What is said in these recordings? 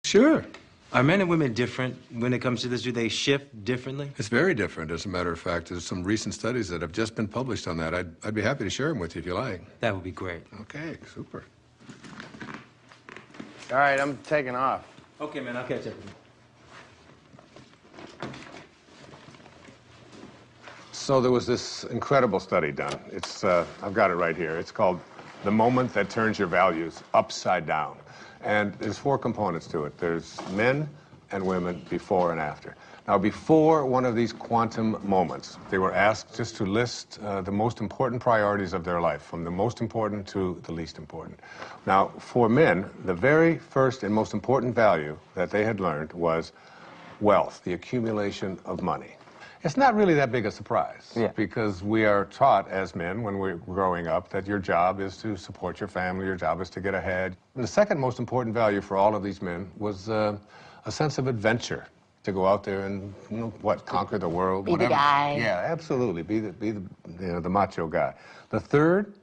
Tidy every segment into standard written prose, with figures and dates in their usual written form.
Sure. Are men and women different when it comes to this? Do they shift differently? It's very different, as a matter of fact. There's some recent studies that have just been published on that. I'd be happy to share them with you if you like. That would be great. Okay, super. All right, I'm taking off. Okay, man, I'll catch up with you. So there was this incredible study done. It's, I've got it right here. It's called The Moment That Turns Your Values Upside Down. And there's 4 components to it. There's men and women before and after. Now, before one of these quantum moments, they were asked just to list the most important priorities of their life, from the most important to the least important. Now, for men, the very first and most important value that they had learned was wealth, the accumulation of money. It's not really that big a surprise, because we are taught as men when we're growing up that your job is to support your family, your job is to get ahead. And the second most important value for all of these men was a sense of adventure, to go out there and, you know, what, conquer the world, be the guy. Yeah, absolutely, be the macho guy. The third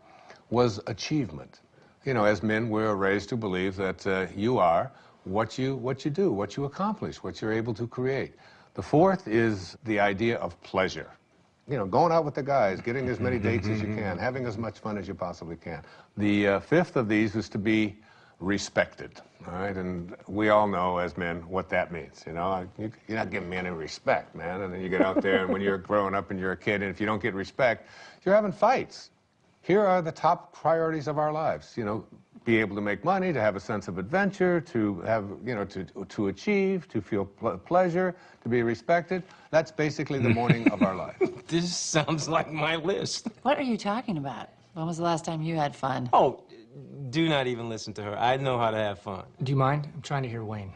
was achievement. You know, as men, we're raised to believe that you are what you do, what you accomplish, what you're able to create. The fourth is the idea of pleasure. You know, going out with the guys, getting as many dates as you can, having as much fun as you possibly can. The fifth of these is to be respected, all right? And we all know as men what that means, you know? You're not giving me any respect, man. And then you get out there, and when you're growing up and you're a kid, and if you don't get respect, you're having fights. Here are the top priorities of our lives, you know, be able to make money, to have a sense of adventure, to have, you know, to achieve, to feel pleasure, to be respected. That's basically the morning of our life. This sounds like my list. What are you talking about? When was the last time you had fun? Oh, do not even listen to her. I know how to have fun. Do you mind? I'm trying to hear Wayne.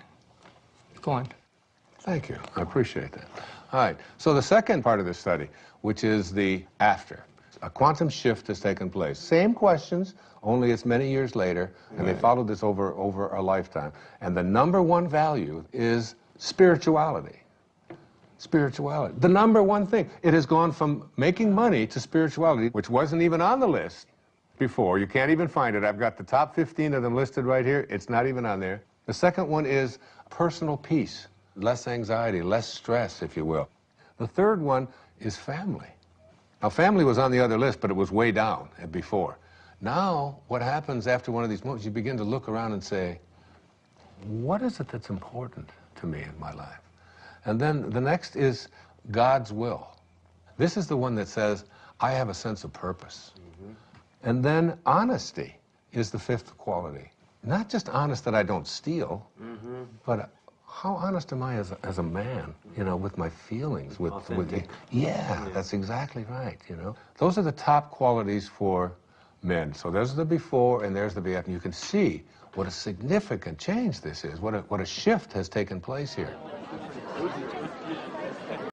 Go on. Thank you. I appreciate that. All right. So the second part of this study, which is the after. A quantum shift has taken place. Same questions, only it's many years later, and they followed this over a lifetime. And the number one value is spirituality. Spirituality. The number one thing. It has gone from making money to spirituality, which wasn't even on the list before. You can't even find it. I've got the top 15 of them listed right here. It's not even on there. The second one is personal peace, less anxiety, less stress, if you will. The third one is family. Now, family was on the other list, but it was way down before. Now, what happens after one of these moments, you begin to look around and say, what is it that's important to me in my life? And then the next is God's will. This is the one that says, I have a sense of purpose. And then honesty is the fifth quality. Not just honest that I don't steal, but how honest am I as a man, you know, with my feelings, with yeah, that's exactly right, you know. Those are the top qualities for men. So there's the before and there's the after. You can see what a significant change this is, what a shift has taken place here.